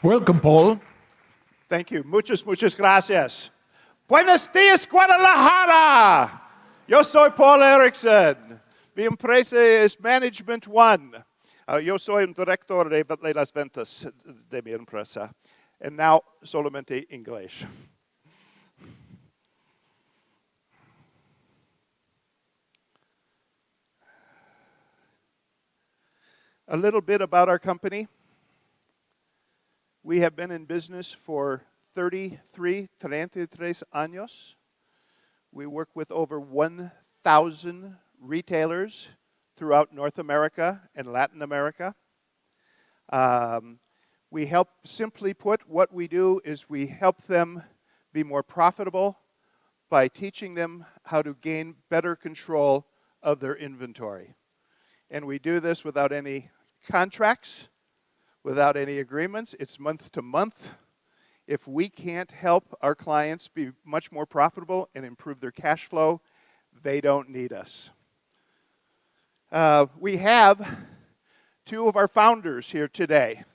Welcome, Paul. Thank you. Muchas gracias. Buenos días, Guadalajara. Yo soy Paul Erickson. Mi empresa es Management One. Yo soy un director de las ventas de mi empresa. And now, solamente English. A little bit about our company. We have been in business for 33 años. We work with over 1,000 retailers throughout North America and Latin America. We help, simply put, what we do is we help them be more profitable by teaching them how to gain better control of their inventory. And we do this without any contracts, without any agreements. It's month to month. If we can't help our clients be much more profitable and improve their cash flow, they don't need us. We have two of our founders here today.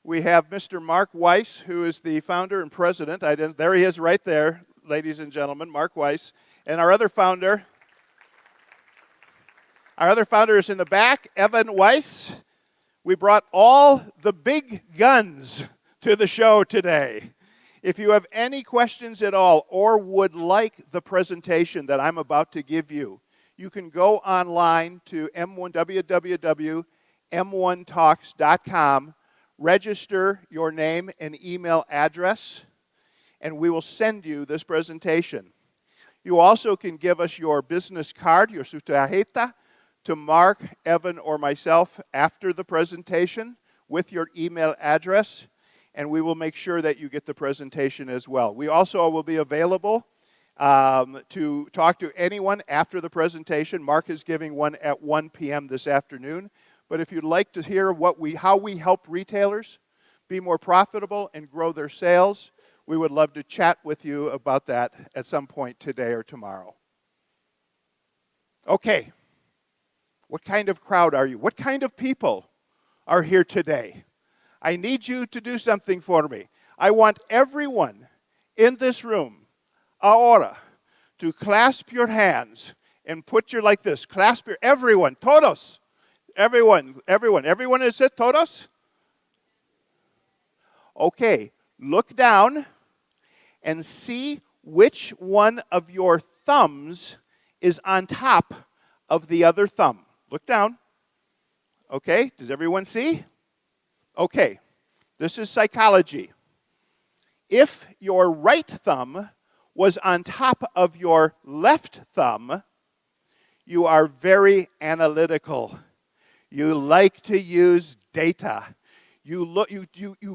We have Mr. Mark Weiss, who is the founder and president. There he is right there, ladies and gentlemen, Mark Weiss. And our other founder is in the back, Evan Weiss. We brought all the big guns to the show today. If you have any questions at all or would like the presentation that I'm about to give you, you can go online to www.m1talks.com, register your name and email address, and we will send you this presentation. You also can give us your business card, your su tarjeta, to Mark, Evan, or myself after the presentation with your email address, and we will make sure that you get the presentation as well. We also will be available to talk to anyone after the presentation. Mark is giving one at 1 p.m. this afternoon. But if you'd like to hear how we help retailers be more profitable and grow their sales, we would love to chat with you about that at some point today or tomorrow. Okay. What kind of crowd are you? What kind of people are here today? I need you to do something for me. I want everyone in this room, ahora, to clasp your hands and put your like this. Clasp your, everyone, todos. Everyone is it, todos? Okay, look down and see which one of your thumbs is on top of the other thumb. Look down. Okay, does everyone see? Okay, this is psychology. If your right thumb was on top of your left thumb, you are very analytical. You like to use data. You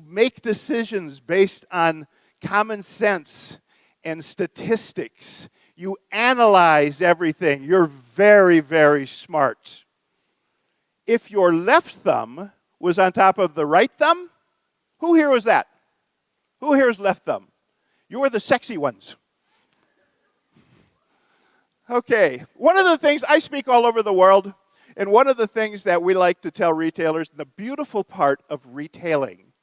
make decisions based on common sense and statistics. You analyze everything. You're very, very smart. If your left thumb was on top of the right thumb, who here was that? Who here is left thumb? You are the sexy ones. Okay, one of the things, I speak all over the world, and one of the things that we like to tell retailers, the beautiful part of retailing,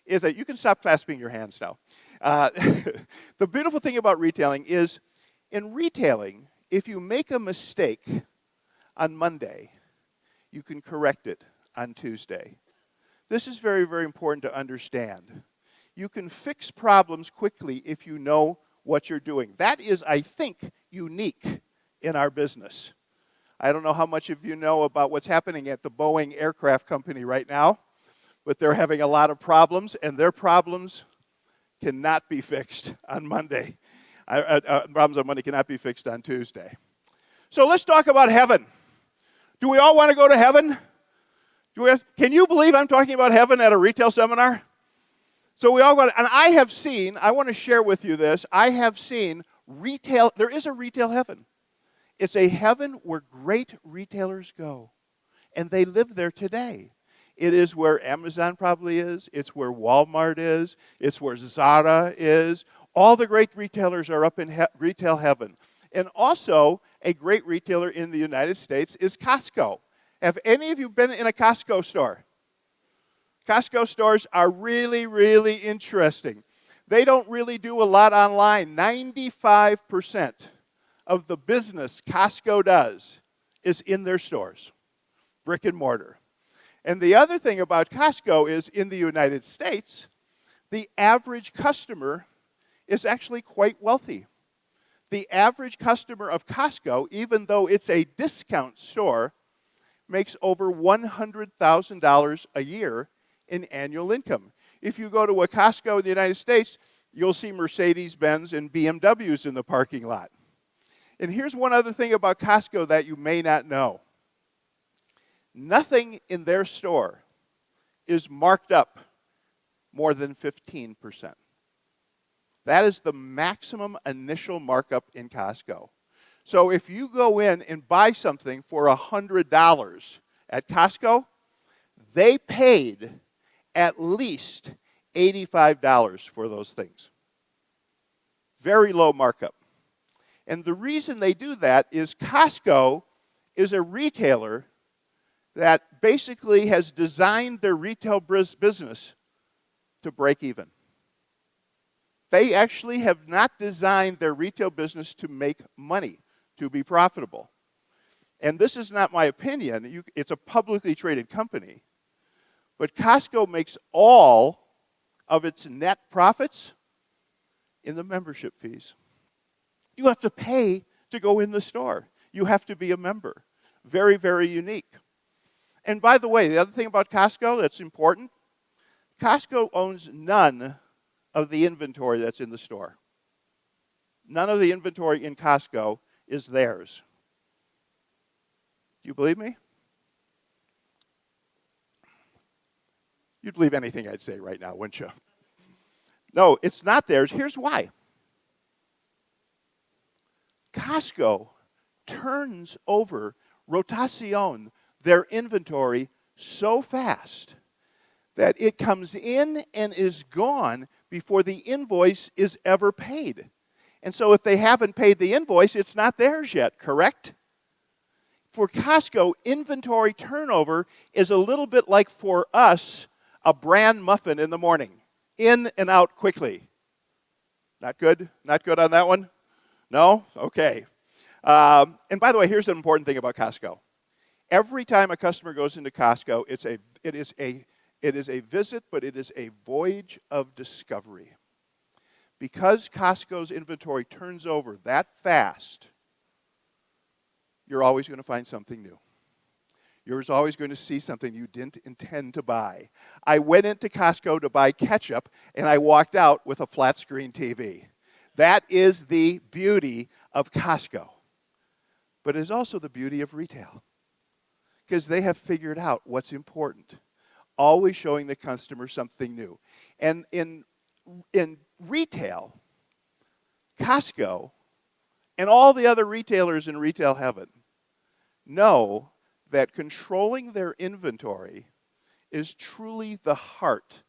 is that you can stop clasping your hands now. The beautiful thing about retailing is, in retailing, if you make a mistake on Monday, you can correct it on Tuesday. This is very, very important to understand. You can fix problems quickly if you know what you're doing. That is, I think, unique in our business. I don't know how much of you know about what's happening at the Boeing Aircraft Company right now, but they're having a lot of problems, and their problems cannot be fixed on Monday. Problems on Monday cannot be fixed on Tuesday. So let's talk about heaven. Do we all want to go to heaven? Can you believe I'm talking about heaven at a retail seminar? So we all want, and I want to share with you this, I have seen there is a retail heaven. It's a heaven where great retailers go, and they live there today. It is where Amazon probably is. It's where Walmart is. It's where Zara is. All the great retailers are up in retail heaven. And also, a great retailer in the United States is Costco. Have any of you been in a Costco store? Costco stores are really, really interesting. They don't really do a lot online. 95% of the business Costco does is in their stores, brick and mortar. And the other thing about Costco is in the United States, the average customer is actually quite wealthy. The average customer of Costco, even though it's a discount store, makes over $100,000 a year in annual income. If you go to a Costco in the United States, you'll see Mercedes-Benz and BMWs in the parking lot. And here's one other thing about Costco that you may not know. Nothing in their store is marked up more than 15%. That is the maximum initial markup in Costco. So if you go in and buy something for $100 at Costco, they paid at least $85 for those things. Very low markup. And the reason they do that is Costco is a retailer that basically has designed their retail business to break even. They actually have not designed their retail business to make money, to be profitable. And this is not my opinion. It's a publicly traded company. But Costco makes all of its net profits in the membership fees. You have to pay to go in the store. You have to be a member. Very, very unique. And by the way, the other thing about Costco that's important, Costco owns none of the inventory that's in the store. None of the inventory in Costco is theirs. Do you believe me? You'd believe anything I'd say right now, wouldn't you? No, it's not theirs. Here's why. Costco turns over rotación, their inventory, so fast that it comes in and is gone before the invoice is ever paid. And so if they haven't paid the invoice, it's not theirs yet, correct? For Costco, inventory turnover is a little bit like for us, a bran muffin in the morning. In and out quickly. Not good? Not good on that one? No? Okay. And by the way, here's an important thing about Costco. Every time a customer goes into Costco, it is a visit, but it is a voyage of discovery. Because Costco's inventory turns over that fast, you're always going to find something new. You're always going to see something you didn't intend to buy. I went into Costco to buy ketchup, and I walked out with a flat screen TV. That is the beauty of Costco. But it is also the beauty of retail. Because they have figured out what's important. Always showing the customer something new. And in retail, Costco and all the other retailers in retail heaven know that controlling their inventory is truly the heart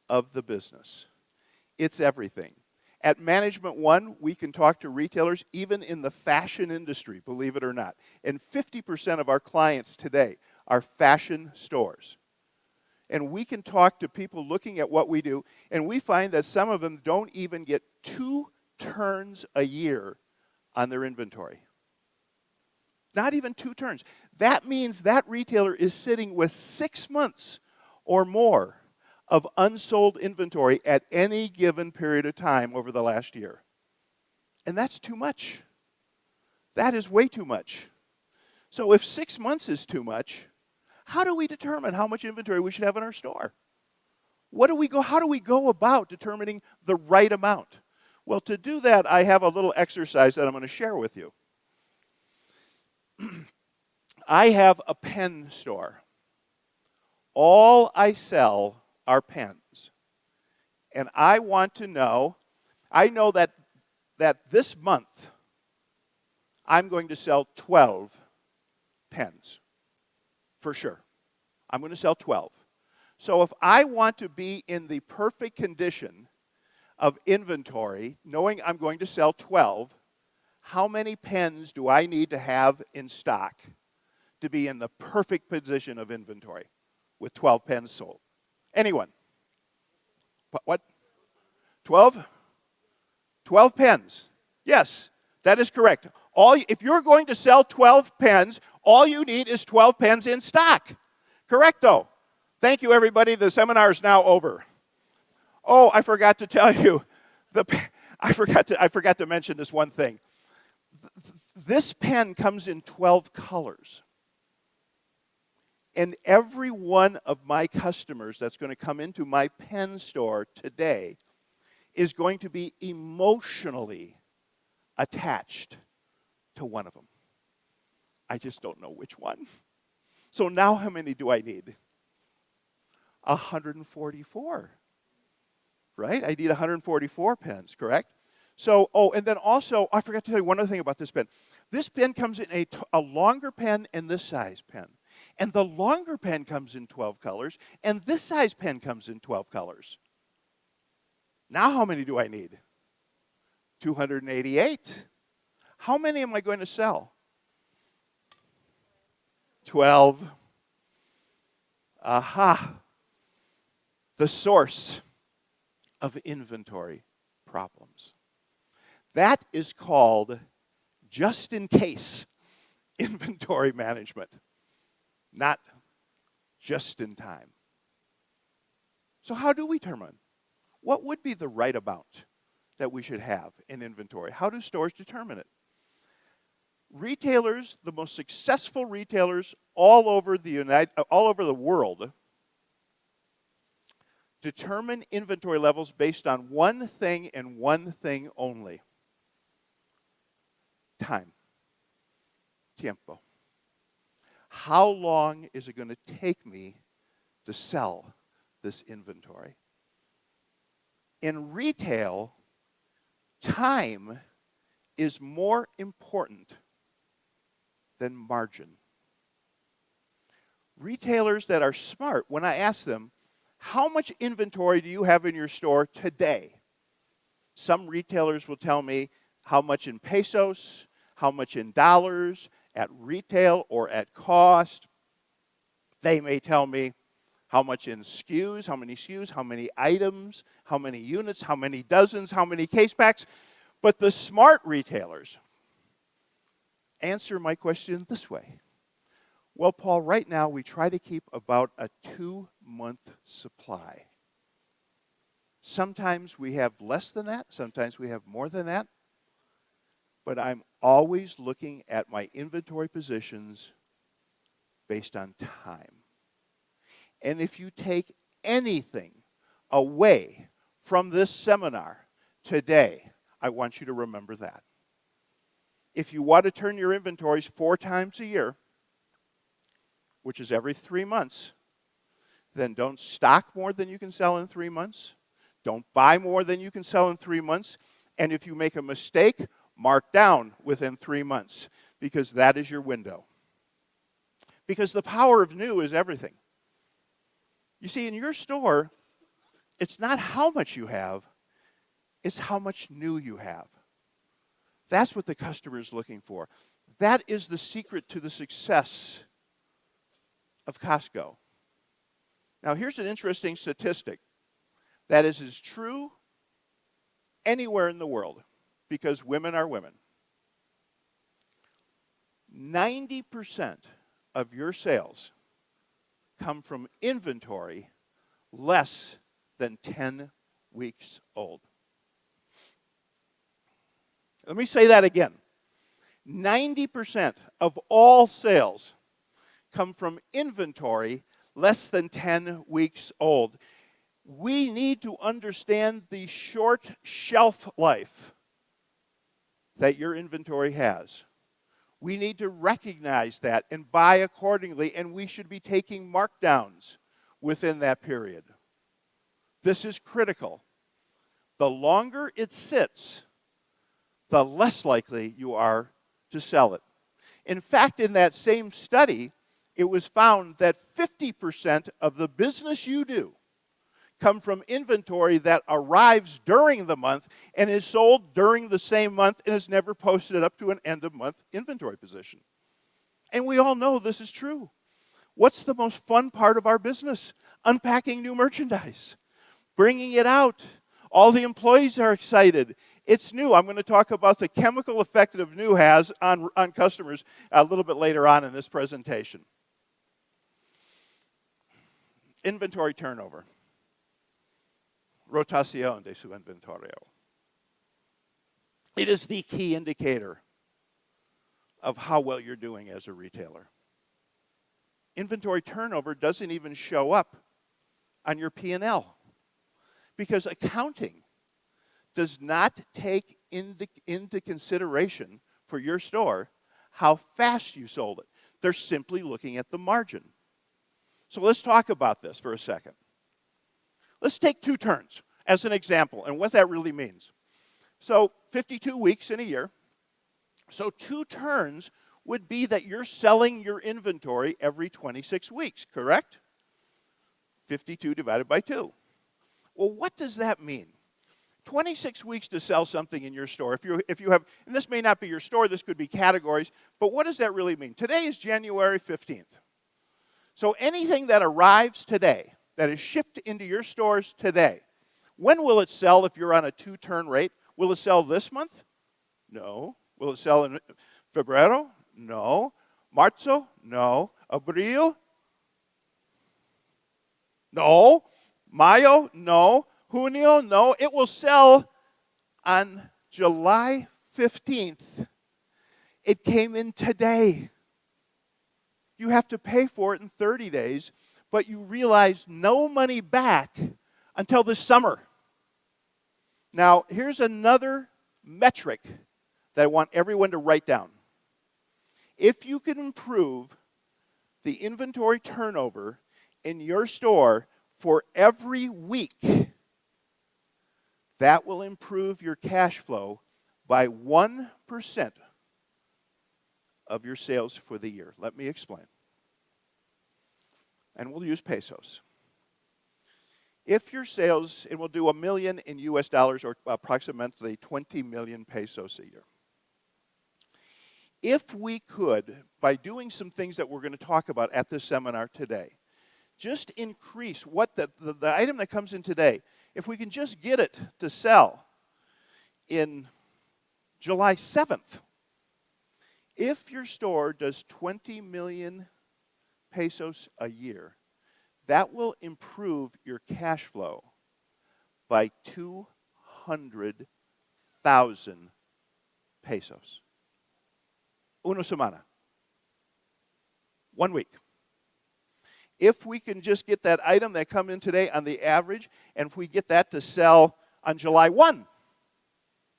of the business. It's everything. At Management One, we can talk to retailers even in the fashion industry, believe it or not. And 50% of our clients today are fashion stores. And we can talk to people looking at what we do, and we find that some of them don't even get 2 turns a year on their inventory. Not even 2 turns. That means that retailer is sitting with 6 months or more of unsold inventory at any given period of time over the last year. And that's too much. That is way too much. So if 6 months is too much, how do we determine how much inventory we should have in our store? How do we go about determining the right amount? Well, to do that, I have a little exercise that I'm going to share with you. I have a pen store. All I sell are pens. And I want to know, I know that this month I'm going to sell 12 pens. For sure. I'm going to sell 12. So if I want to be in the perfect condition of inventory, knowing I'm going to sell 12, how many pens do I need to have in stock to be in the perfect position of inventory with 12 pens sold? Anyone? What? 12? 12 pens. Yes, that is correct. If you're going to sell 12 pens, all you need is 12 pens in stock. Correcto. Thank you, everybody. The seminar is now over. Oh, I forgot to tell you. I forgot to mention this one thing. This pen comes in 12 colors. And every one of my customers that's going to come into my pen store today is going to be emotionally attached to one of them. I just don't know which one. So now how many do I need? 144. Right? I need 144 pens, correct? So, and then also, I forgot to tell you one other thing about this pen. This pen comes in a longer pen and this size pen. And the longer pen comes in 12 colors, and this size pen comes in 12 colors. Now how many do I need? 288. How many am I going to sell? 12. Aha. The source of inventory problems. That is called just-in-case inventory management, not just in time. So how do we determine? What would be the right amount that we should have in inventory? How do stores determine it? Retailers, the most successful retailers all over the world, determine inventory levels based on one thing and one thing only. Time. Tiempo. How long is it going to take me to sell this inventory? In retail, time is more important than margin. Retailers that are smart, when I ask them, how much inventory do you have in your store today? Some retailers will tell me how much in pesos, how much in dollars, at retail or at cost. They may tell me how much in SKUs, how many items, how many units, how many dozens, how many case packs. But the smart retailers answer my question this way. Well, Paul, right now we try to keep about a 2-month supply. Sometimes we have less than that, sometimes we have more than that. But I'm always looking at my inventory positions based on time. And if you take anything away from this seminar today, I want you to remember that. If you want to turn your inventories 4 times a year, which is every 3 months, then don't stock more than you can sell in 3 months. Don't buy more than you can sell in 3 months. And if you make a mistake, mark down within 3 months, because that is your window. Because the power of new is everything. You see, in your store, it's not how much you have, it's how much new you have. That's what the customer is looking for. That is the secret to the success of Costco. Now, here's an interesting statistic that is as true anywhere in the world, because women are women. 90% of your sales come from inventory less than 10 weeks old. Let me say that again. 90% of all sales come from inventory less than 10 weeks old. We need to understand the short shelf life that your inventory has. We need to recognize that and buy accordingly, and we should be taking markdowns within that period. This is critical. The longer it sits, the less likely you are to sell it. In fact, in that same study, it was found that 50% of the business you do come from inventory that arrives during the month and is sold during the same month and is never posted up to an end-of-month inventory position. And we all know this is true. What's the most fun part of our business? unpacking new merchandise, bringing it out. All the employees are excited. It's new. I'm going to talk about the chemical effect that new has on customers a little bit later on in this presentation. Inventory turnover. Rotación de su inventario. It is the key indicator of how well you're doing as a retailer. Inventory turnover doesn't even show up on your P&L because accounting does not take into consideration for your store how fast you sold it. They're simply looking at the margin. So let's talk about this for a second. Let's take 2 turns as an example and what that really means. So 52 weeks in a year. So 2 turns would be that you're selling your inventory every 26 weeks, correct? 52 divided by 2. Well, what does that mean? 26 weeks to sell something in your store. If you have, and this may not be your store, this could be categories, but what does that really mean? Today is January 15th. So anything that arrives today, that is shipped into your stores today, when will it sell if you're on a 2-turn rate? Will it sell this month? No. Will it sell in Febrero? No. Marzo? No. Abril? No. Mayo? No. Junio? No. It will sell on July 15th. It came in today. You have to pay for it in 30 days, but you realize no money back until this summer. Now, here's another metric that I want everyone to write down. If you can improve the inventory turnover in your store for every week, that will improve your cash flow by 1% of your sales for the year. Let me explain. And we'll use pesos. If your sales, and we'll do $1 million in US dollars or approximately 20 million pesos a year. If we could, by doing some things that we're going to talk about at this seminar today, just increase what the item that comes in today, if we can just get it to sell in July 7th, if your store does 20 million pesos a year, that will improve your cash flow by 200,000 pesos. Una semana. 1 week. If we can just get that item that come in today on the average, and if we get that to sell on July 1,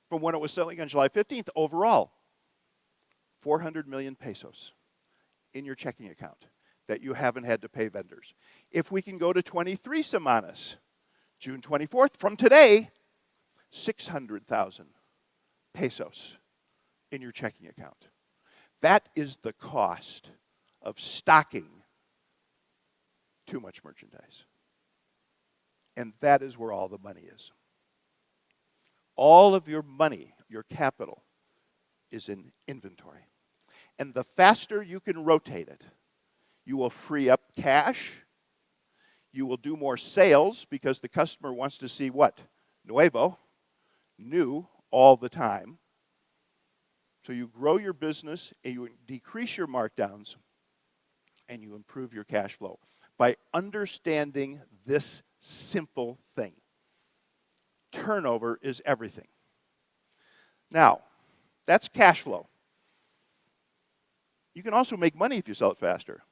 from when it was selling on July 15th, overall, 400 million pesos in your checking account that you haven't had to pay vendors. If we can go to 23 semanas, June 24th, from today, 600,000 pesos in your checking account. That is the cost of stocking too much merchandise. And that is where all the money is. All of your money, your capital, is in inventory. And the faster you can rotate it, you will free up cash. You will do more sales because the customer wants to see what? Nuevo, new, all the time. So you grow your business and you decrease your markdowns and you improve your cash flow by understanding this simple thing. Turnover is everything. Now, that's cash flow. You can also make money if you sell it faster.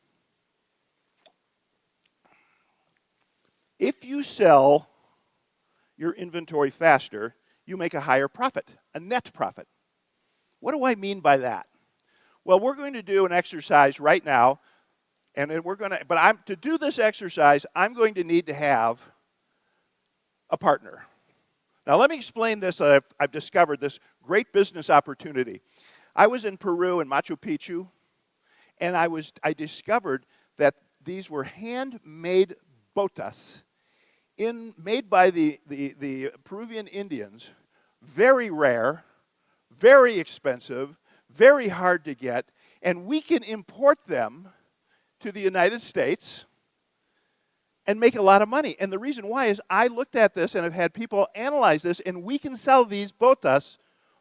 If you sell your inventory faster, you make a higher profit, a net profit. What do I mean by that? Well, we're going to do an exercise right now, and to do this exercise, I'm going to need to have a partner. Now, let me explain this. I've discovered this great business opportunity. I was in Peru in Machu Picchu, and I discovered that these were handmade botas made by the Peruvian Indians, very rare, very expensive, very hard to get, and we can import them to the United States and make a lot of money. And the reason why is I looked at this and have had people analyze this, and we can sell these botas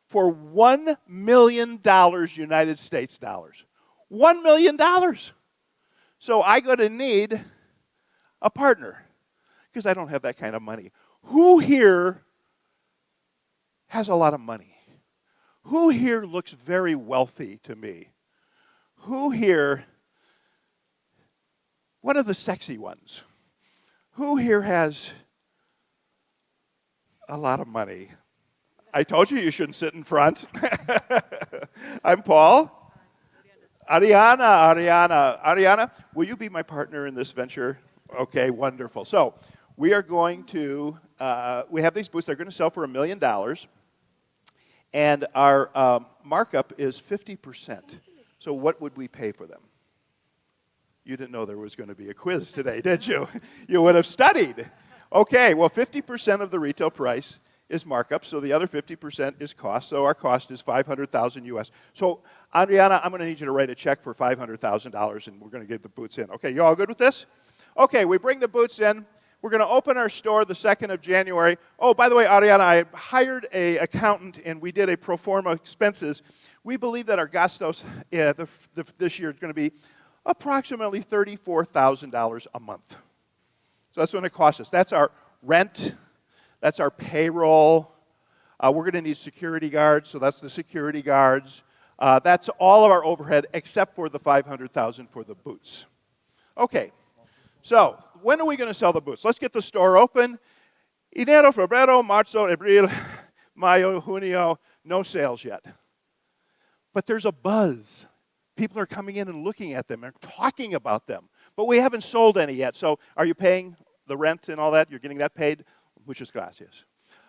for $1 million United States dollars. $1 million. So I'm going to need a partner because I don't have that kind of money. Who here has a lot of money? Who here looks very wealthy to me? Who here, one of the sexy ones, who here has a lot of money? I told you shouldn't sit in front. I'm Paul. Ariana, will you be my partner in this venture? Okay, wonderful. So we are going to, we have these booths. They're going to sell for $1 million. And our markup is 50%. So what would we pay for them? You didn't know there was going to be a quiz today, did you? You would have studied. Okay, well, 50% of the retail price is markup, so the other 50% is cost. So our cost is $500,000 US. So, Adriana, I'm going to need you to write a check for $500,000, and we're going to get the boots in. Okay, you all good with this? Okay, we bring the boots in. We're going to open our store the 2nd of January. Oh, by the way, Adriana, I hired an accountant, and we did a pro forma expenses. We believe that our gastos this year is going to be approximately $34,000 a month. So that's what it costs us. That's our rent. That's our payroll. We're going to need security guards, so that's the security guards. That's all of our overhead except for the $500,000 for the boots. Okay, so when are we going to sell the boots? Let's get the store open. Enero, febrero, marzo, abril, mayo, junio. No sales yet. But there's a buzz. People are coming in and looking at them and talking about them. But we haven't sold any yet. So are you paying the rent and all that? You're getting that paid? Muchas gracias.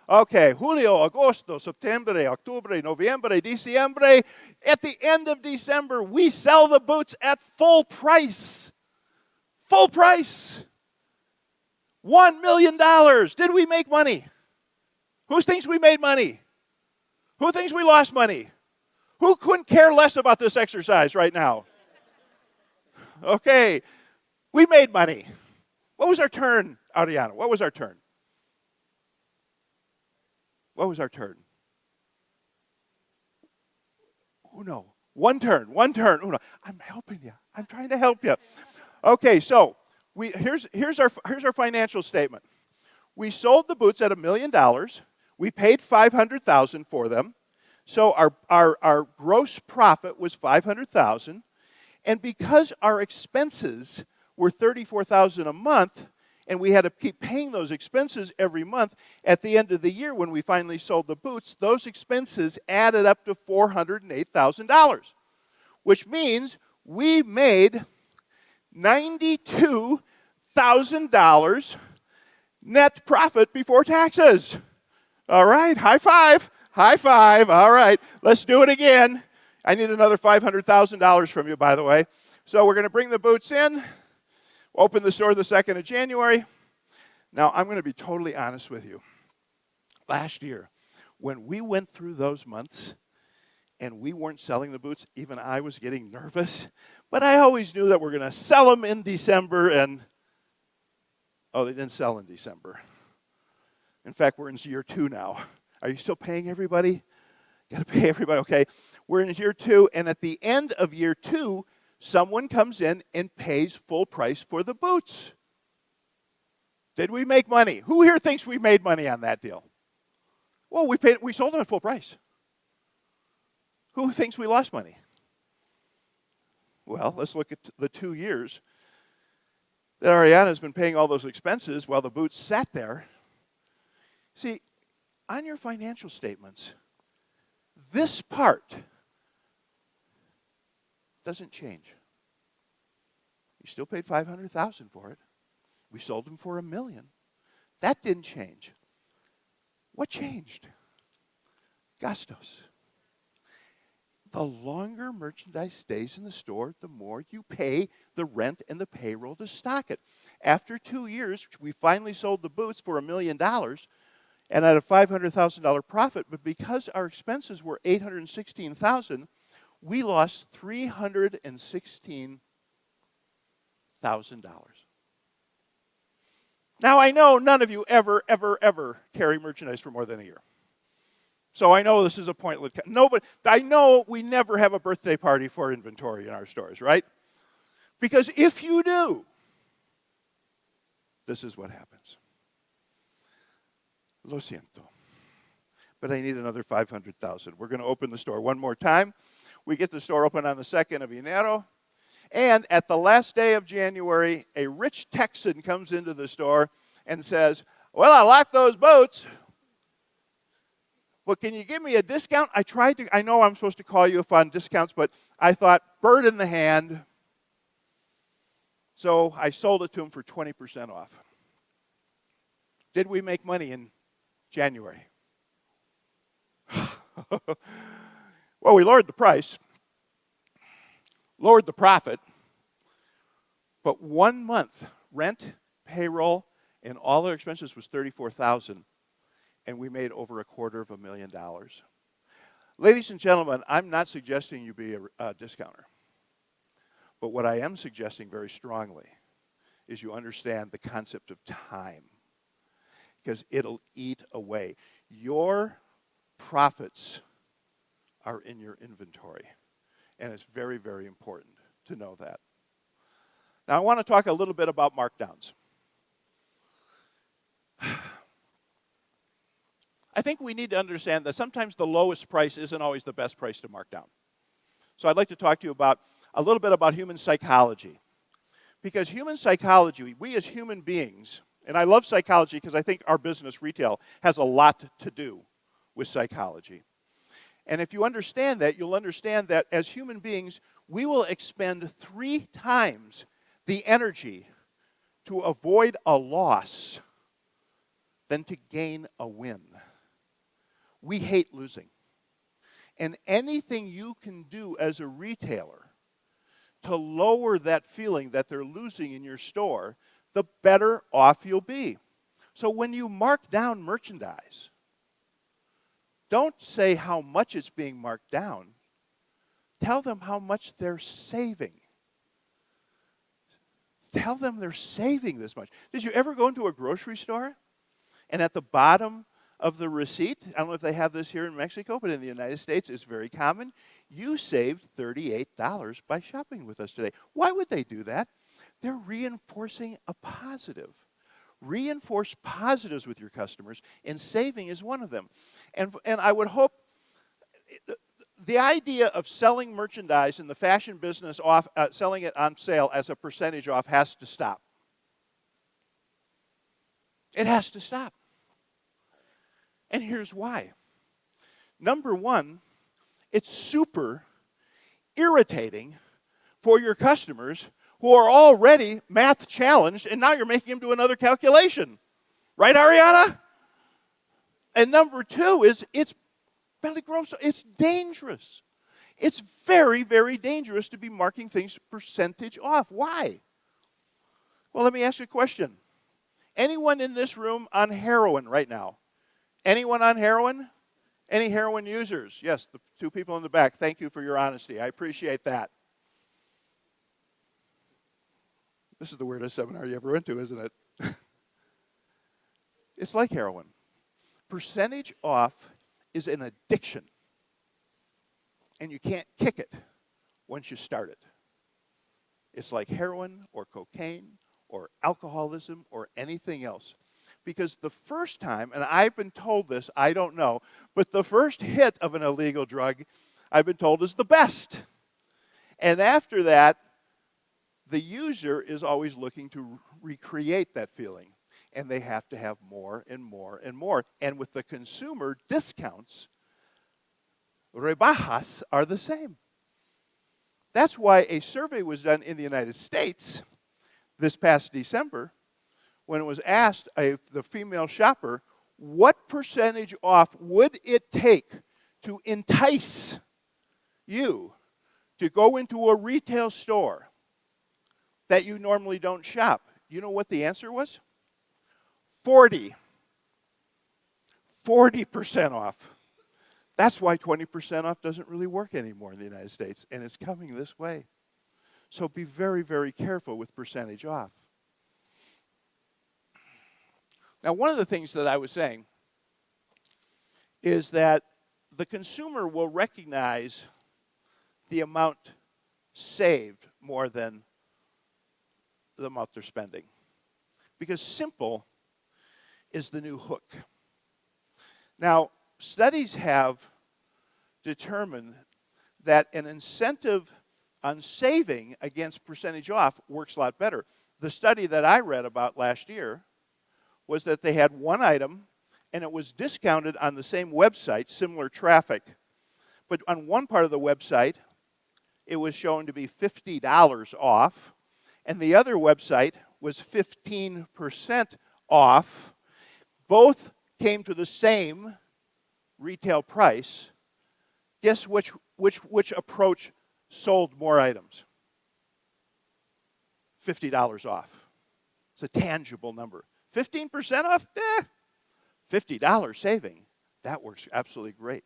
Okay, Julio, Agosto, Septiembre, Octubre, Noviembre, Diciembre. At the end of December, we sell the boots at full price. Full price. $1 million. Did we make money? Who thinks we made money? Who thinks we lost money? Who couldn't care less about this exercise right now? Okay, we made money. What was our turn, Ariana? What was our turn? What was our turn? Uno. One turn. Uno. I'm helping you. I'm trying to help you. Okay, so here's our financial statement. We sold the boots at $1 million. We paid $500,000 for them. So our gross profit was $500,000, and because our expenses were $34,000 a month, and we had to keep paying those expenses every month, at the end of the year when we finally sold the boots, those expenses added up to $408,000, which means we made $92,000 net profit before taxes. All right, high five. High five. All right, let's do it again. I need another $500,000 from you, by the way. So we're going to bring the boots in, open the store the 2nd of January. Now, I'm going to be totally honest with you. Last year, when we went through those months and we weren't selling the boots, even I was getting nervous. But I always knew that we're going to sell them in December, and, oh, they didn't sell in December. In fact, we're in year 2 now. Are you still paying everybody? Got to pay everybody. Okay. We're in year 2, and at the end of year 2, someone comes in and pays full price for the boots. Did we make money? Who here thinks we made money on that deal? Well, we sold them at full price. Who thinks we lost money? Well, let's look at the 2 years that Ariana's been paying all those expenses while the boots sat there. See, on your financial statements, this part doesn't change. You still paid $500,000 for it. We sold them for $1 million. That didn't change. What changed? Gastos. The longer merchandise stays in the store, the more you pay the rent and the payroll to stock it. After 2 years, we finally sold the boots for $1 million. And at a $500,000 profit, but because our expenses were $816,000, we lost $316,000. Now, I know none of you ever carry merchandise for more than a year. So I know this is a pointless. I know we never have a birthday party for inventory in our stores, right? Because if you do, this is what happens. Lo siento. But I need another 500,000. We're going to open the store one more time. We get the store open on the 2nd of Enero. And at the last day of January, a rich Texan comes into the store and says, well, I like those boats. Well, can you give me a discount? I know I'm supposed to call you on discounts, but I thought, bird in the hand. So I sold it to him for 20% off. Did we make money in January? Well, we lowered the price, lowered the profit, but 1 month rent, payroll, and all our expenses was $34,000. And we made over $250,000. Ladies and gentlemen, I'm not suggesting you be a discounter. But what I am suggesting very strongly is you understand the concept of time. Because it'll eat away. Your profits are in your inventory. And it's very, very important to know that. Now, I want to talk a little bit about markdowns. I think we need to understand that sometimes the lowest price isn't always the best price to mark down. So I'd like to talk to you about a little bit about human psychology. Because human psychology, we as human beings, and I love psychology because I think our business, retail, has a lot to do with psychology. And if you understand that, you'll understand that as human beings, we will expend 3 times the energy to avoid a loss than to gain a win. We hate losing. And anything you can do as a retailer to lower that feeling that they're losing in your store, the better off you'll be. So when you mark down merchandise, don't say how much it's being marked down. Tell them how much they're saving. Tell them they're saving this much. Did you ever go into a grocery store and at the bottom of the receipt, I don't know if they have this here in Mexico, but in the United States it's very common, you saved $38 by shopping with us today. Why would they do that? They're reinforcing a positive. Reinforce positives with your customers, and saving is one of them. And I would hope the idea of selling merchandise in the fashion business off, selling it on sale as a percentage off has to stop. It has to stop. And here's why. Number one, it's super irritating for your customers who are already math challenged, and now you're making them do another calculation. Right, Ariana? And number two is it's belly gross. It's dangerous. It's very, very dangerous to be marking things percentage off. Why? Well, let me ask you a question. Anyone in this room on heroin right now? Anyone on heroin? Any heroin users? Yes, the 2 people in the back. Thank you for your honesty. I appreciate that. This is the weirdest seminar you ever went to, isn't it? It's like heroin. Percentage off is an addiction. And you can't kick it once you start it. It's like heroin or cocaine or alcoholism or anything else. Because the first time, and I've been told this, I don't know, but the first hit of an illegal drug, I've been told, is the best. And after that, the user is always looking to recreate that feeling. And they have to have more and more and more. And with the consumer, discounts, rebajas, are the same. That's why a survey was done in the United States this past December when it was asked the female shopper, what percentage off would it take to entice you to go into a retail store that you normally don't shop? You know what the answer was? 40% off. That's why 20% off doesn't really work anymore in the United States, and it's coming this way. So be very, very careful with percentage off. Now, one of the things that I was saying is that the consumer will recognize the amount saved more than the amount they're spending. Because simple is the new hook. Now, studies have determined that an incentive on saving against percentage off works a lot better. The study that I read about last year was that they had one item and it was discounted on the same website, similar traffic. But on one part of the website, it was shown to be $50 off, and the other website was 15% off. Both came to the same retail price. Guess which approach sold more items? $50 off. It's a tangible number. 15% off? $50 saving. That works absolutely great.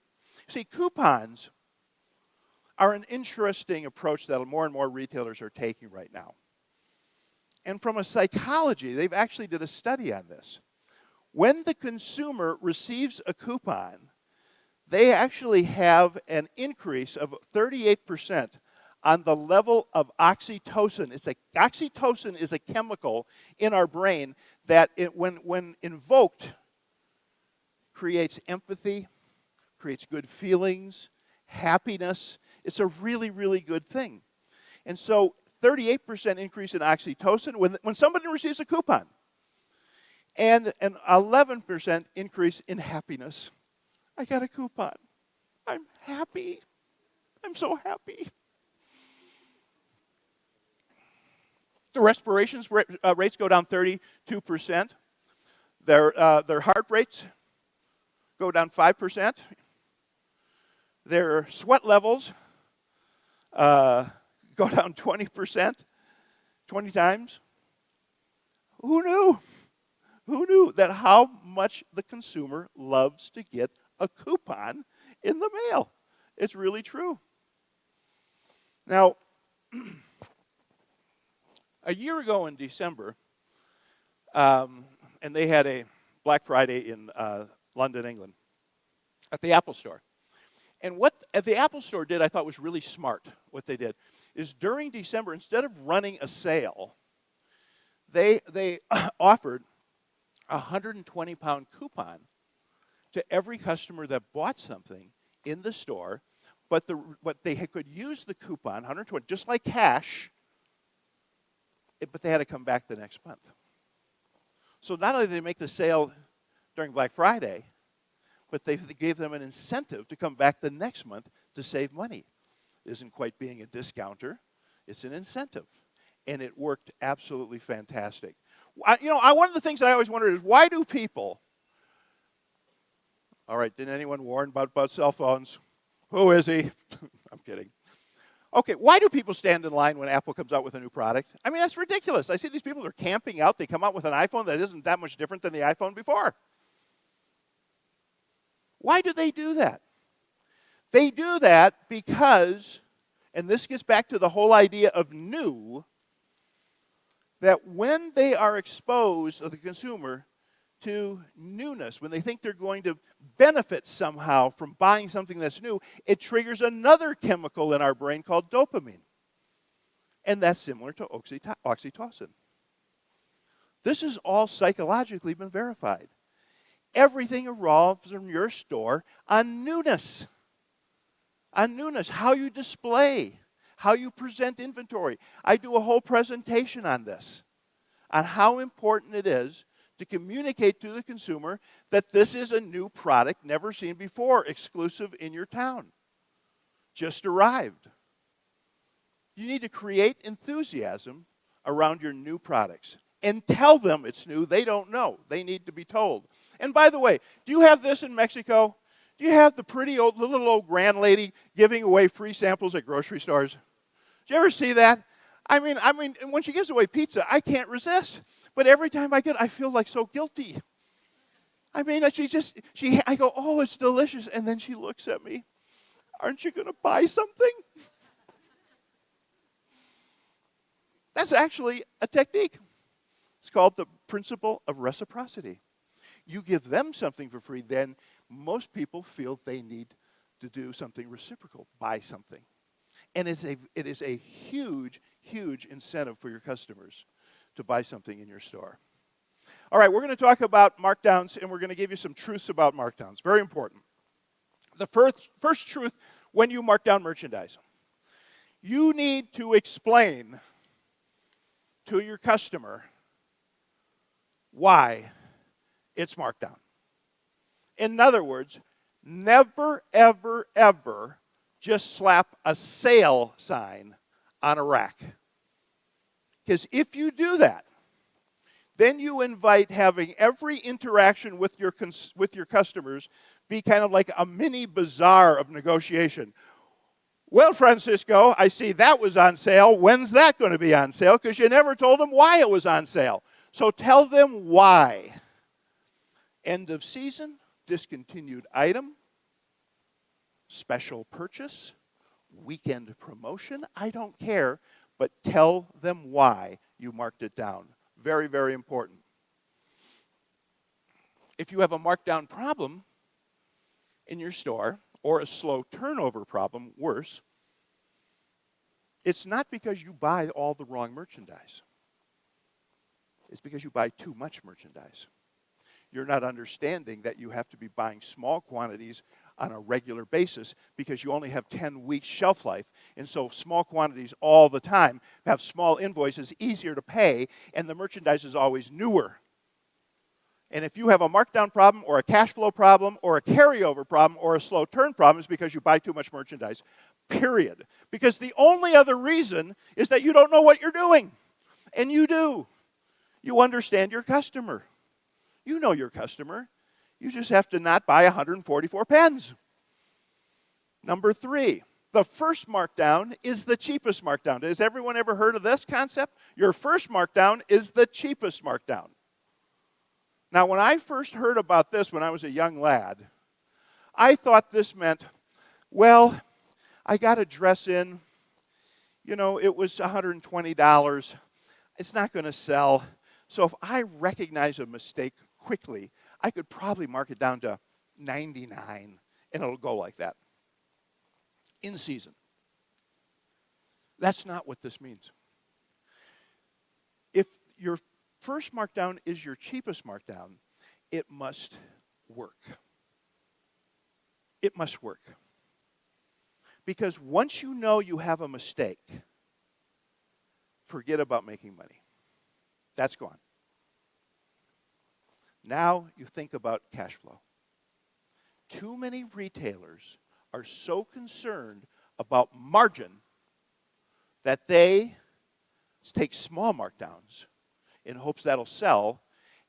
See, coupons are an interesting approach that more and more retailers are taking right now. And from a psychology, they've actually did a study on this. When the consumer receives a coupon, they actually have an increase of 38% on the level of oxytocin. Oxytocin is a chemical in our brain that when invoked creates empathy, creates good feelings, happiness. It's a really, really good thing. And so 38% increase in oxytocin when somebody receives a coupon, and an 11% increase in happiness. I got a coupon. I'm happy. I'm so happy. The respirations rates go down 32%. Their heart rates go down 5%. Their sweat levels go down 20%, 20 times. Who knew? Who knew that how much the consumer loves to get a coupon in the mail? It's really true. Now, a year ago in December, and they had a Black Friday in London, England, at the Apple Store. And what the Apple Store did, I thought was really smart. What they did is during December, instead of running a sale, they offered a 120-pound coupon to every customer that bought something in the store. But they could use the coupon, 120, just like cash, but they had to come back the next month. So not only did they make the sale during Black Friday, but they gave them an incentive to come back the next month to save money. It isn't quite being a discounter. It's an incentive. And it worked absolutely fantastic. One of the things that I always wondered is, why do people... All right, didn't anyone warn about cell phones? Who is he? I'm kidding. Okay, why do people stand in line when Apple comes out with a new product? I mean, that's ridiculous. I see these people, they're camping out. They come out with an iPhone that isn't that much different than the iPhone before. Why do they do that? They do that because, and this gets back to the whole idea of new, that when they are exposed, to the consumer, to newness, when they think they're going to benefit somehow from buying something that's new, it triggers another chemical in our brain called dopamine. And that's similar to oxytocin. This has all psychologically been verified. Everything revolves in your store on newness. On newness, how you display, how you present inventory. I do a whole presentation on this, on how important it is to communicate to the consumer that this is a new product never seen before, exclusive in your town, just arrived. You need to create enthusiasm around your new products and tell them it's new. They don't know. They need to be told. And by the way, do you have this in Mexico? Do you have the pretty little old grand lady giving away free samples at grocery stores? Do you ever see that? I mean, when she gives away pizza, I can't resist. But every time I get it, I feel like so guilty. I mean, I go, oh, it's delicious. And then she looks at me. Aren't you going to buy something? That's actually a technique. It's called the principle of reciprocity. you give them something for free, then most people feel they need to do something reciprocal, buy something. And it is a huge, huge incentive for your customers to buy something in your store. All right, we're going to talk about markdowns, and we're going to give you some truths about markdowns. Very important. The first truth when you mark down merchandise. You need to explain to your customer why it's marked down. In other words, never, ever, ever just slap a sale sign on a rack. Because if you do that, then you invite having every interaction with your customers be kind of like a mini bazaar of negotiation. Well, Francisco, I see that was on sale. When's that going to be on sale? Because you never told them why it was on sale. So tell them why. End of season, discontinued item, special purchase, weekend promotion. I don't care, but tell them why you marked it down. Very, very important. If you have a markdown problem in your store, or a slow turnover problem, worse, it's not because you buy all the wrong merchandise. It's because you buy too much merchandise. You're not understanding that you have to be buying small quantities on a regular basis because you only have 10 weeks shelf life. And so small quantities all the time have small invoices, easier to pay, and the merchandise is always newer. And if you have a markdown problem or a cash flow problem or a carryover problem or a slow turn problem, it's because you buy too much merchandise, period. Because the only other reason is that you don't know what you're doing. And you do. You understand your customer. You know your customer. You just have to not buy 144 pens. Number 3, the first markdown is the cheapest markdown. Has everyone ever heard of this concept? Your first markdown is the cheapest markdown. Now, when I first heard about this when I was a young lad, I thought this meant, well, I got a dress in, it was $120. It's not going to sell. So if I recognize a mistake quickly, I could probably mark it down to $99, and it'll go like that. In season. That's not what this means. If your first markdown is your cheapest markdown, it must work. It must work. Because once you know you have a mistake, forget about making money. That's gone. Now you think about cash flow. Too many retailers are so concerned about margin that they take small markdowns in hopes that'll sell,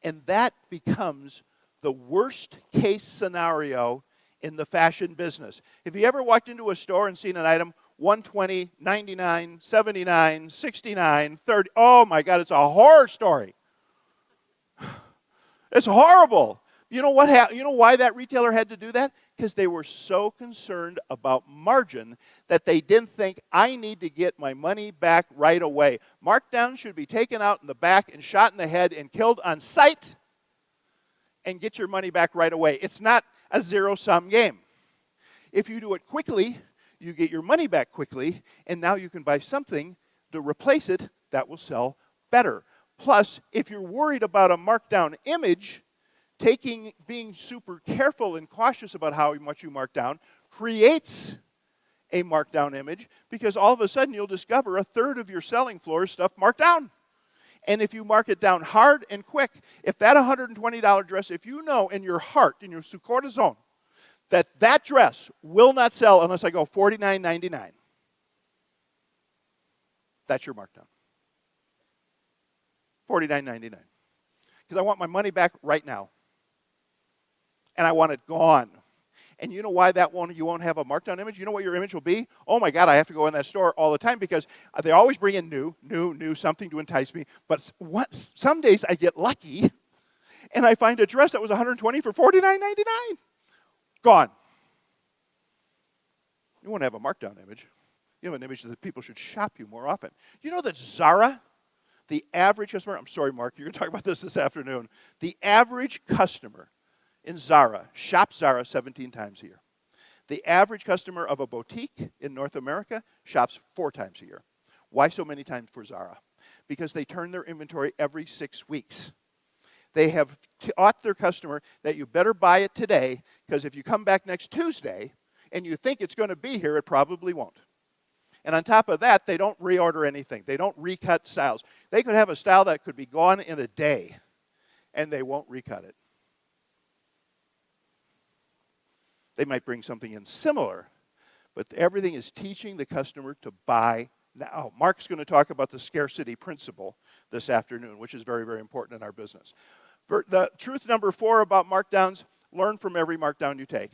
and that becomes the worst case scenario in the fashion business. Have you ever walked into a store and seen an item, $120, $99, $79, $69, $30? Oh my God, it's a horror story. It's horrible. You know why that retailer had to do that? Because they were so concerned about margin that they didn't think, I need to get my money back right away. Markdown should be taken out in the back and shot in the head and killed on sight and get your money back right away. It's not a zero-sum game. If you do it quickly, you get your money back quickly, and now you can buy something to replace it that will sell better. Plus, if you're worried about a markdown image, being super careful and cautious about how much you mark down creates a markdown image, because all of a sudden you'll discover a third of your selling floor is stuff marked down. And if you mark it down hard and quick, if that $120 dress, if you know in your heart, in your corazón, that dress will not sell unless I go $49.99, that's your markdown. $49.99. Because I want my money back right now. And I want it gone. And you know why you won't have a markdown image? You know what your image will be? Oh my God, I have to go in that store all the time because they always bring in new, something to entice me. But some days I get lucky and I find a dress that was $120 for $49.99. Gone. You won't have a markdown image. You have an image that people should shop you more often. You know that Zara, The average customer, I'm sorry, Mark, you're going to talk about this afternoon. The average customer in Zara shops Zara 17 times a year. The average customer of a boutique in North America shops 4 times a year. Why so many times for Zara? Because they turn their inventory every 6 weeks. They have taught their customer that you better buy it today, because if you come back next Tuesday and you think it's going to be here, it probably won't. And on top of that, they don't reorder anything. They don't recut styles. They could have a style that could be gone in a day, and they won't recut it. They might bring something in similar, but everything is teaching the customer to buy now. Mark's going to talk about the scarcity principle this afternoon, which is very, very important in our business. The truth number 4 about markdowns: learn from every markdown you take.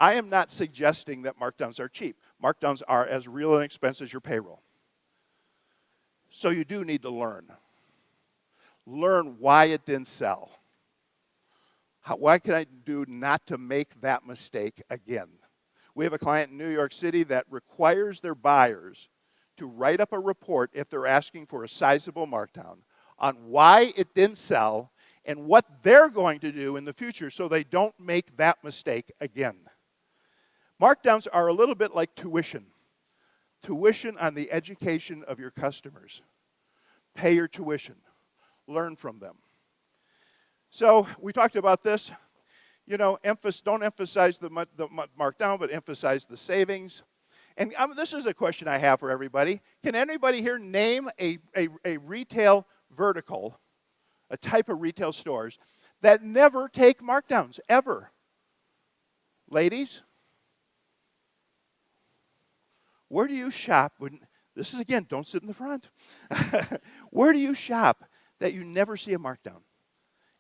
I am not suggesting that markdowns are cheap. Markdowns are as real an expense as your payroll. So you do need to learn. Learn why it didn't sell. What can I do not to make that mistake again? We have a client in New York City that requires their buyers to write up a report if they're asking for a sizable markdown on why it didn't sell and what they're going to do in the future so they don't make that mistake again. Markdowns are a little bit like tuition. Tuition on the education of your customers. Pay your tuition. Learn from them. So we talked about this. Don't emphasize the markdown, but emphasize the savings. And this is a question I have for everybody. Can anybody here name a retail vertical, a type of retail stores, that never take markdowns, ever? Ladies? Where do you shop? This is, again, don't sit in the front. Where do you shop that you never see a markdown?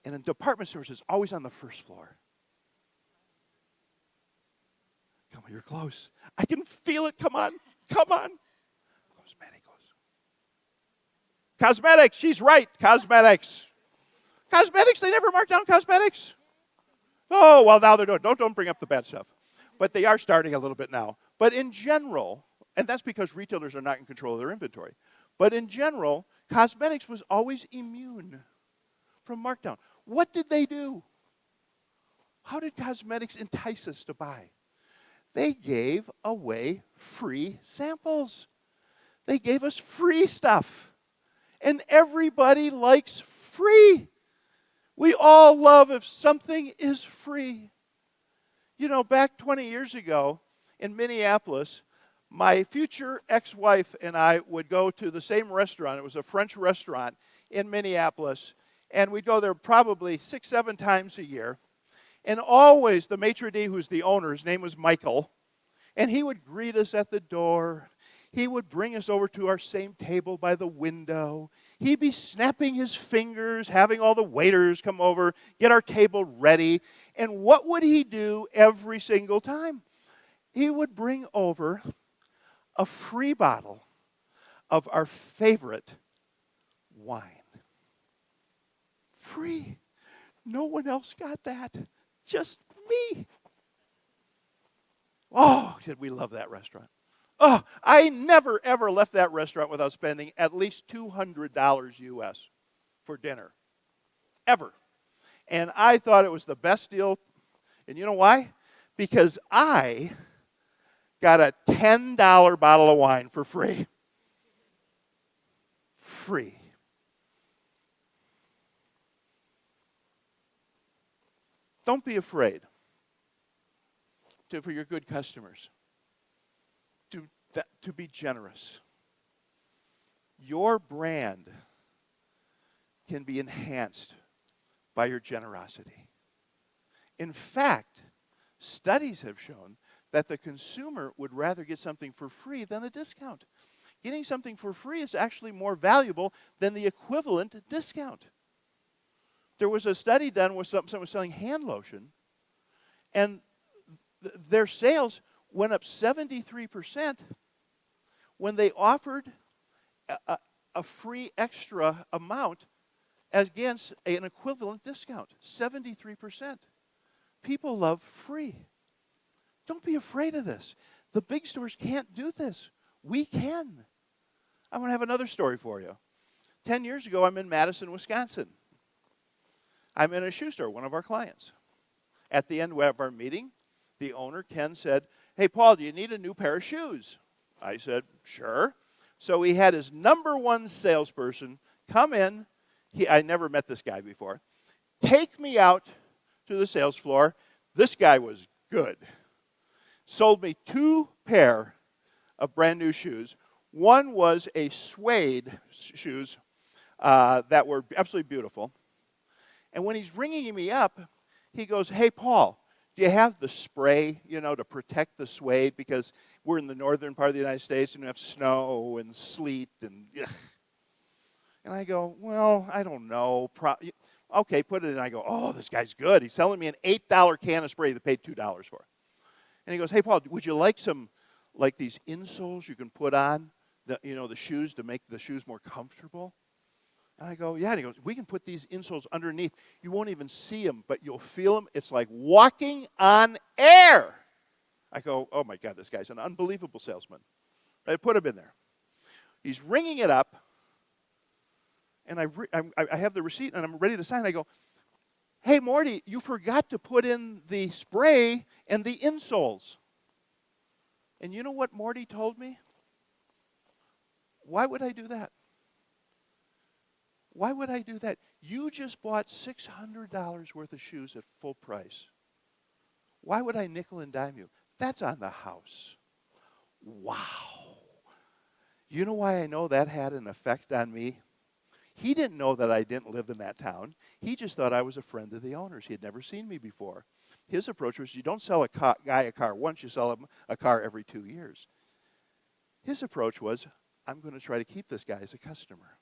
And in department stores, it's always on the first floor. Come on, you're close. I can feel it. Come on. Come on. Cosmetics. She's right. Cosmetics. Cosmetics, they never mark down cosmetics. Oh, well, now they're doing. Don't bring up the bad stuff. But they are starting a little bit now. But in general, and that's because retailers are not in control of their inventory. But in general, cosmetics was always immune from markdown. What did they do? How did cosmetics entice us to buy? They gave away free samples. They gave us free stuff. And everybody likes free. We all love if something is free. Back 20 years ago in Minneapolis, my future ex-wife and I would go to the same restaurant. It was a French restaurant in Minneapolis. And we'd go there probably 6-7 times a year. And always the maitre d', who's the owner, his name was Michael, and he would greet us at the door. He would bring us over to our same table by the window. He'd be snapping his fingers, having all the waiters come over, get our table ready. And what would he do every single time? He would bring over a free bottle of our favorite wine. Free. No one else got that. Just me. Oh, did we love that restaurant. Oh, I never, ever left that restaurant without spending at least $200 US for dinner. Ever. And I thought it was the best deal. And you know why? Because I got a $10 bottle of wine for free. Free. Don't be afraid for your good customers to be generous. Your brand can be enhanced by your generosity. In fact, studies have shown that the consumer would rather get something for free than a discount. Getting something for free is actually more valuable than the equivalent discount. There was a study done where someone was selling hand lotion, and their sales went up 73% when they offered a free extra amount against an equivalent discount. 73%. People love free. Don't be afraid of this. The big stores can't do this. We can. I'm going to have another story for you. 10 years ago, I'm in Madison, Wisconsin. I'm in a shoe store, one of our clients. At the end of our meeting, the owner, Ken, said, "Hey, Paul, do you need a new pair of shoes?" I said, "Sure." So he had his number one salesperson come in. I never met this guy before. Take me out to the sales floor. This guy was good. Sold me 2 pair of brand new shoes. One was a suede shoes that were absolutely beautiful. And when he's ringing me up, he goes, "Hey, Paul, do you have the spray, to protect the suede? Because we're in the northern part of the United States and we have snow and sleet and ugh." And I go, "Well, I don't know. Okay, put it in." I go, "Oh, this guy's good. He's selling me an $8 can of spray that paid $2 for." And he goes, "Hey, Paul, would you like some, like these insoles you can put on, the shoes to make the shoes more comfortable?" And I go, "Yeah." And he goes, "We can put these insoles underneath. You won't even see them, but you'll feel them. It's like walking on air." I go, "Oh, my God, this guy's an unbelievable salesman." I put him in there. He's ringing it up, and I have the receipt, and I'm ready to sign. I go, "Hey, Morty, you forgot to put in the spray and the insoles." And you know what Morty told me? "Why would I do that? Why would I do that? You just bought $600 worth of shoes at full price. Why would I nickel and dime you? That's on the house." Wow. You know why I know that had an effect on me? He didn't know that I didn't live in that town. He just thought I was a friend of the owners. He had never seen me before. His approach was, you don't sell a guy a car once, you sell him a car every 2 years. His approach was, I'm going to try to keep this guy as a customer.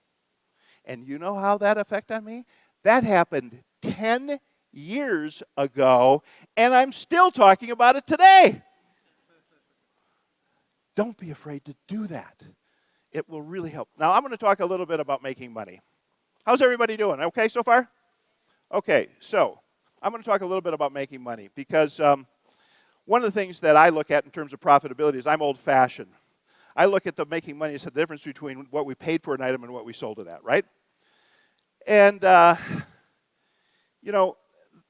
And you know how that affected on me? That happened 10 years ago, and I'm still talking about it today. Don't be afraid to do that. It will really help. Now, I'm going to talk a little bit about making money. How's everybody doing? Okay so far? Okay, so I'm going to talk a little bit about making money because one of the things that I look at in terms of profitability is I'm old-fashioned. I look at the making money as the difference between what we paid for an item and what we sold it at, right? And,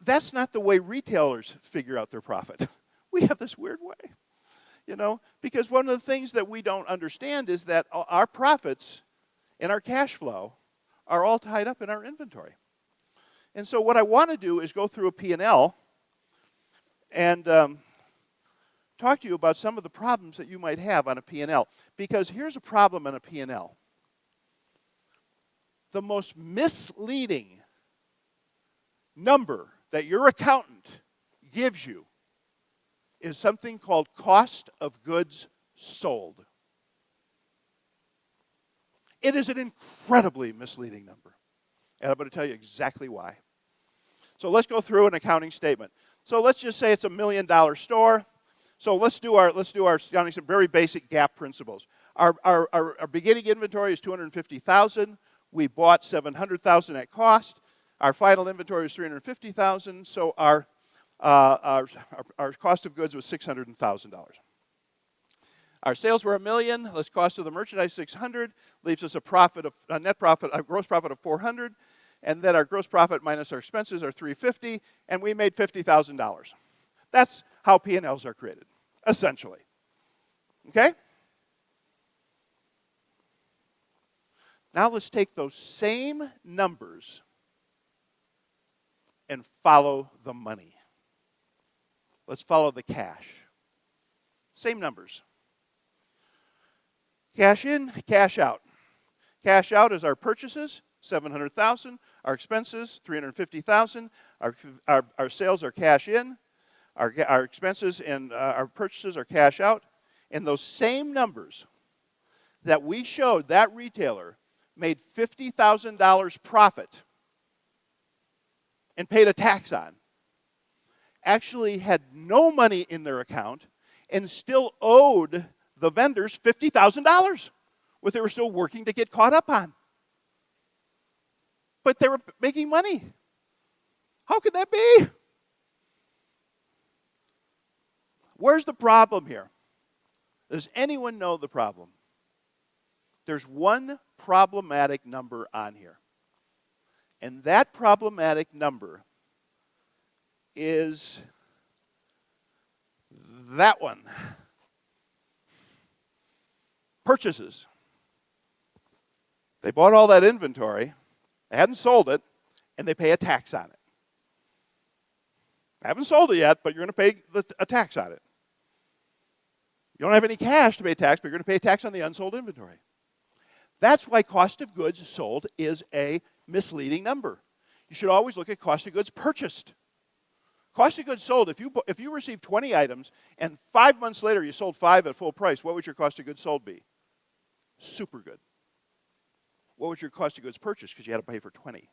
that's not the way retailers figure out their profit. We have this weird way, because one of the things that we don't understand is that our profits and our cash flow are all tied up in our inventory. And so what I want to do is go through a P&L and talk to you about some of the problems that you might have on a P&L. Because here's a problem on a P&L. The most misleading number that your accountant gives you is something called cost of goods sold. It is an incredibly misleading number. And I'm going to tell you exactly why. So let's go through an accounting statement. So let's just say it's $1 million store. So let's do our accounting, some very basic GAAP principles. Our beginning inventory is $250,000. We bought $700,000 at cost. Our final inventory is $350,000. So our cost of goods was $600,000. Our sales were $1 million. Less cost of the merchandise $600 leaves us a gross profit of $400, and then our gross profit minus our expenses are $350, and we made $50,000. That's how P&Ls are created, essentially. Okay? Now let's take those same numbers and follow the money. Let's follow the cash. Same numbers. Cash in, cash out. Cash out is our purchases, $700,000. Our expenses, $350,000. Our sales are cash in. Our expenses and our purchases are cash out. And those same numbers that we showed that retailer made $50,000 profit and paid a tax on, actually had no money in their account and still owed the vendors $50,000, what they were still working to get caught up on. But they were making money. How could that be? Where's the problem here? Does anyone know the problem? There's one problematic number on here. And that problematic number is that one. Purchases. They bought all that inventory, they hadn't sold it, and they pay a tax on it. I haven't sold it yet, but you're going to pay a tax on it. You don't have any cash to pay tax, but you're going to pay a tax on the unsold inventory. That's why cost of goods sold is a misleading number. You should always look at cost of goods purchased. Cost of goods sold, if you received 20 items and 5 months later you sold 5 at full price, what would your cost of goods sold be? Super good. What would your cost of goods purchased because you had to pay for 20?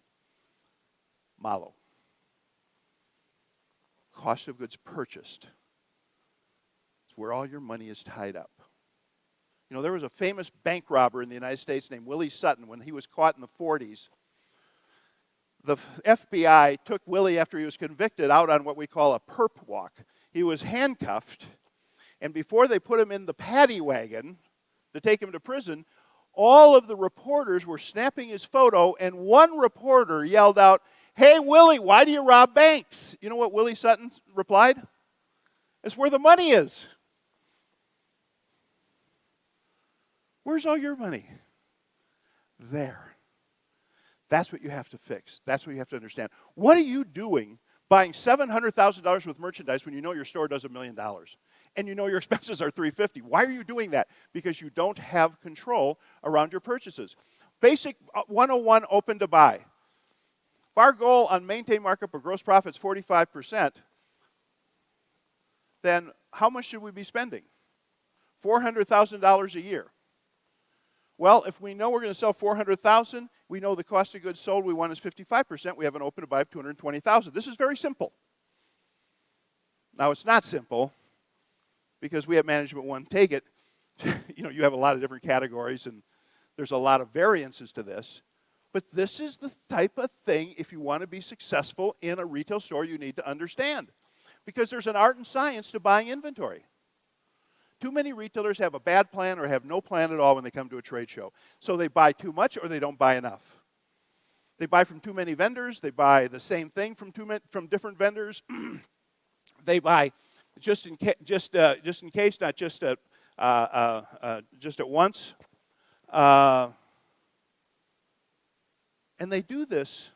Malo. Cost of goods purchased. It's where all your money is tied up. You know, there was a famous bank robber in the United States named Willie Sutton. When he was caught in the 40s, the FBI took Willie after he was convicted out on what we call a perp walk. He was handcuffed, and before they put him in the paddy wagon to take him to prison, all of the reporters were snapping his photo, and one reporter yelled out, "Hey, Willie, why do you rob banks?" You know what Willie Sutton replied? "It's where the money is." Where's all your money? There. That's what you have to fix. That's what you have to understand. What are you doing buying $700,000 worth of merchandise when you know your store does $1 million? And you know your expenses are $350,000. Why are you doing that? Because you don't have control around your purchases. Basic 101, open to buy. If our goal on maintain markup or gross profit is 45%, then how much should we be spending? $400,000 a year. Well, if we know we're going to sell $400,000, we know the cost of goods sold we want is 55%. We have an open to buy of $220,000. This is very simple. Now, it's not simple because we at Management One take it. You have a lot of different categories, and there's a lot of variances to this. But this is the type of thing, if you want to be successful in a retail store, you need to understand. Because there's an art and science to buying inventory. Too many retailers have a bad plan or have no plan at all when they come to a trade show. So they buy too much or they don't buy enough. They buy from too many vendors. They buy the same thing from different vendors. They buy just in case, not just at once. And they do this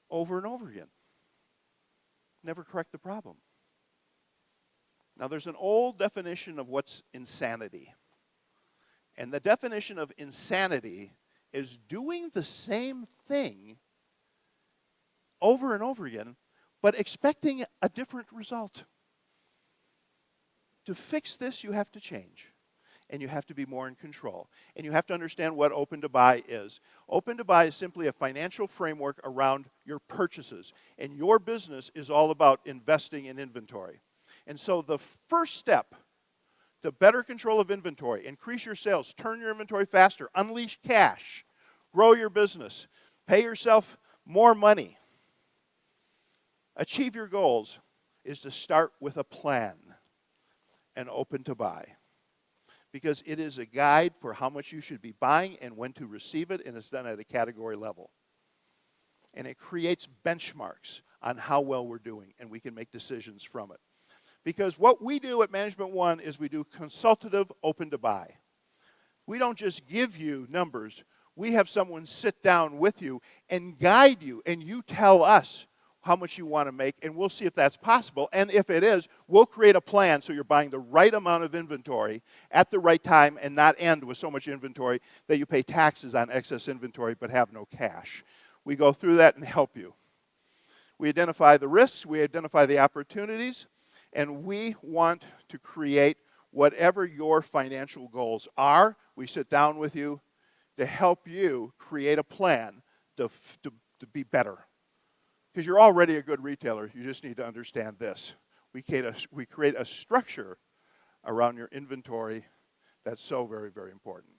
over and over again. Never correct the problem. Now, there's an old definition of what's insanity. And the definition of insanity is doing the same thing over and over again, but expecting a different result. To fix this, you have to change. And you have to be more in control. And you have to understand what open to buy is. Open to buy is simply a financial framework around your purchases. And your business is all about investing in inventory. And so the first step to better control of inventory, increase your sales, turn your inventory faster, unleash cash, grow your business, pay yourself more money, achieve your goals, is to start with a plan and open to buy. Because it is a guide for how much you should be buying and when to receive it, and it's done at a category level. And it creates benchmarks on how well we're doing, and we can make decisions from it. Because what we do at Management One is we do consultative open to buy. We don't just give you numbers. We have someone sit down with you and guide you, and you tell us how much you want to make, and we'll see if that's possible. And if it is, we'll create a plan so you're buying the right amount of inventory at the right time and not end with so much inventory that you pay taxes on excess inventory but have no cash. We go through that and help you. We identify the risks, we identify the opportunities, and we want to create whatever your financial goals are. We sit down with you to help you create a plan to be better. Because you're already a good retailer, you just need to understand this. We create a structure around your inventory that's so very, very important.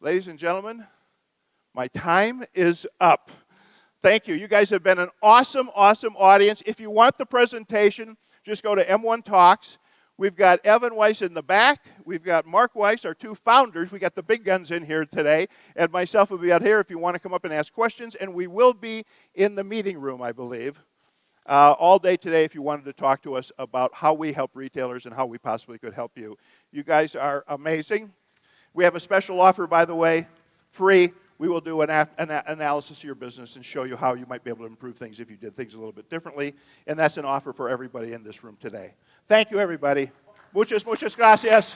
Ladies and gentlemen, my time is up. Thank you. You guys have been an awesome, awesome audience. If you want the presentation, just go to M1 Talks. We've got Evan Weiss in the back. We've got Mark Weiss, our two founders. We got the big guns in here today. And myself will be out here if you want to come up and ask questions. And we will be in the meeting room, I believe, all day today if you wanted to talk to us about how we help retailers and how we possibly could help you. You guys are amazing. We have a special offer, by the way, free. We will do an analysis of your business and show you how you might be able to improve things if you did things a little bit differently. And that's an offer for everybody in this room today. Thank you, everybody. Muchas gracias.